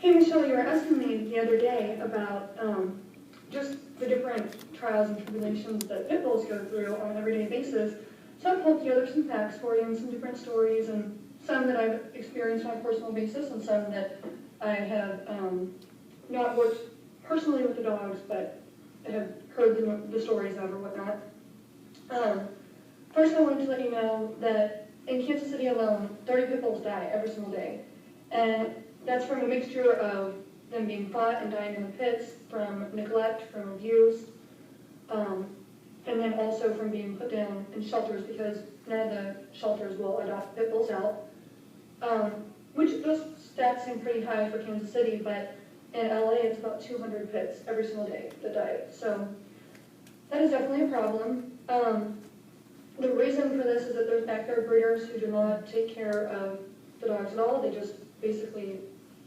Hey Michelle, you were asking me the other day about just the different trials and tribulations that pit bulls go through on an everyday basis. So I pulled together some facts for you and some different stories, and some that I've experienced on a personal basis and some that I have not worked personally with the dogs, but have heard the stories of or whatnot. First I wanted to let you know that in Kansas City alone, 30 pit bulls die every single day. And that's from a mixture of them being fought and dying in the pits, from neglect, from abuse, and then also from being put down in shelters because none of the shelters will adopt pit bulls out. Which those stats seem pretty high for Kansas City, but in LA it's about 200 pits every single day that die. So that is definitely a problem. The reason for this is that there's backyard breeders who do not take care of the dogs at all. They just basically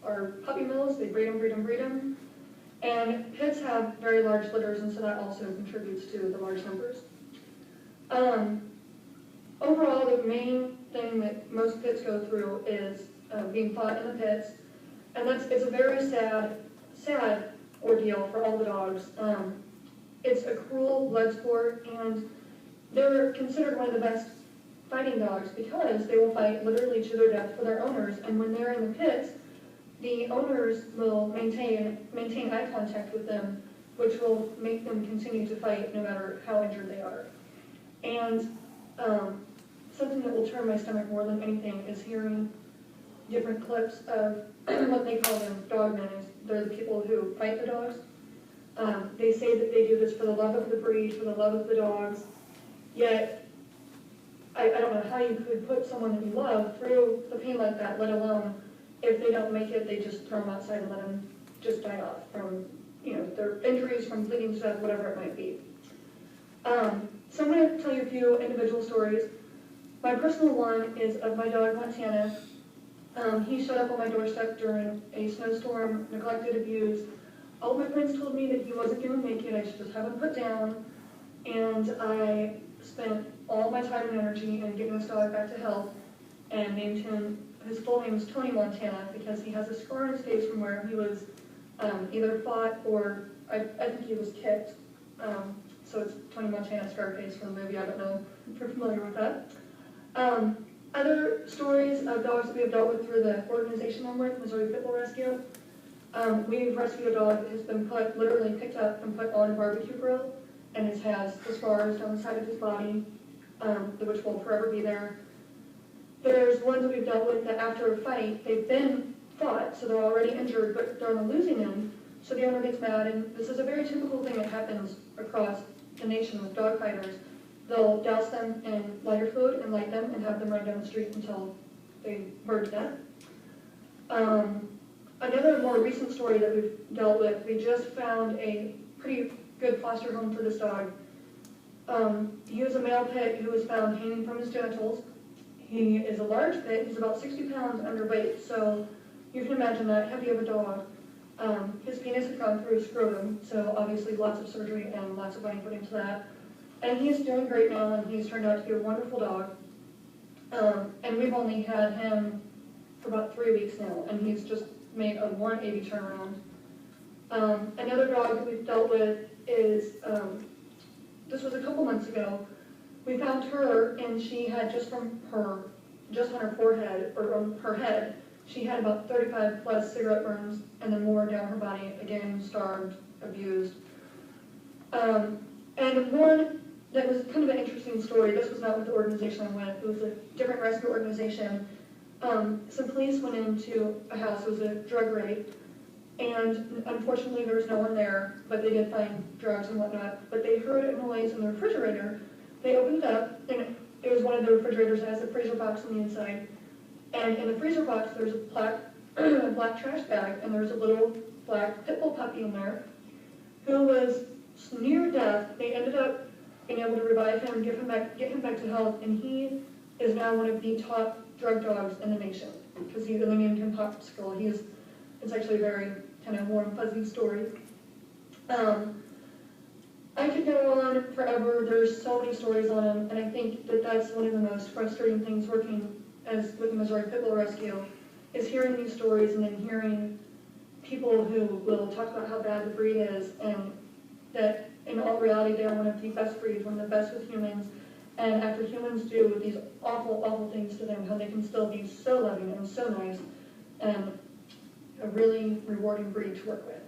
are puppy mills. They breed them, breed them, breed them. And pits have very large litters, and so that also contributes to the large numbers. Overall, the main thing that most pits go through is being fought in the pits, and it's a very sad ordeal for all the dogs. It's a cruel blood sport, and they're considered one of the best fighting dogs because they will fight literally to their death for their owners, and when they're in the pits, the owners will maintain eye contact with them, which will make them continue to fight no matter how injured they are. And something that will turn my stomach more than anything is hearing different clips of what they call them dog men. They're the people who fight the dogs. They say that they do this for the love of the breed, for the love of the dogs, yet I don't know how you could put someone that you love through the pain like that, let alone if they don't make it, they just throw them outside and let them just die off from, their injuries, from bleeding to death, whatever it might be. So I'm going to tell you a few individual stories. My personal one is of my dog, Montana. He showed up on my doorstep during a snowstorm, neglected, abused. All of my friends told me that he wasn't going to make it, I should just have him put down, and I spent all my time and energy in getting this dog back to health and named him, his full name is Tony Montana because he has a scar on his face from where he was either fought or I think he was kicked. So it's Tony Montana Scarface from the movie, I don't know if you're familiar with that. Other stories of dogs that we have dealt with through the organization I'm with, Missouri Pit Bull Rescue. We've rescued a dog that has been literally picked up and put on a barbecue grill and has the scars down the side of his body, which will forever be there. There's ones that we've dealt with that after a fight, they've been fought, so they're already injured, but they're on the losing end, so the owner gets mad, and this is a very typical thing that happens across the nation with dog fighters. They'll douse them in lighter fluid and light them and have them run down the street until they burn to death. Another more recent story that we've dealt with, we just found a pretty good foster home for this dog. He was a male pit who was found hanging from his genitals. He is a large pit, he's about 60 pounds underweight, so you can imagine that heavy of a dog. His penis had gone through his scrotum, so obviously lots of surgery and lots of money put into that. And he's doing great now, and he's turned out to be a wonderful dog. And we've only had him for about 3 weeks now, and he's just made a 180 turnaround. Another dog that we've dealt with is, this was a couple months ago. We found her, and she had just on her forehead, or on her head, she had about 35 plus cigarette burns, and then more down her body, again, starved, abused. And one that was kind of an interesting story, this was not with the organization I went, it was a different rescue organization. Some police went into a house, it was a drug raid, and unfortunately there was no one there, but they did find drugs and whatnot, but they heard a noise in the refrigerator. They opened it up, and it was one of the refrigerators that has a freezer box on the inside. And in the freezer box, there's a black trash bag, and there's a little black pit bull puppy in there who was near death. They ended up being able to revive him, get him back to health, and he is now one of the top drug dogs in the nation because they named him Popsicle. It's actually a very kind of warm, fuzzy story. I could go on forever. There's so many stories on him, and I think that that's one of the most frustrating things working with the Missouri Pit Bull Rescue is hearing these stories and then hearing people who will talk about how bad the breed is, and that in all reality they are one of the best breeds, one of the best with humans, and after humans do these awful, awful things to them, how they can still be so loving and so nice, and a really rewarding breed to work with.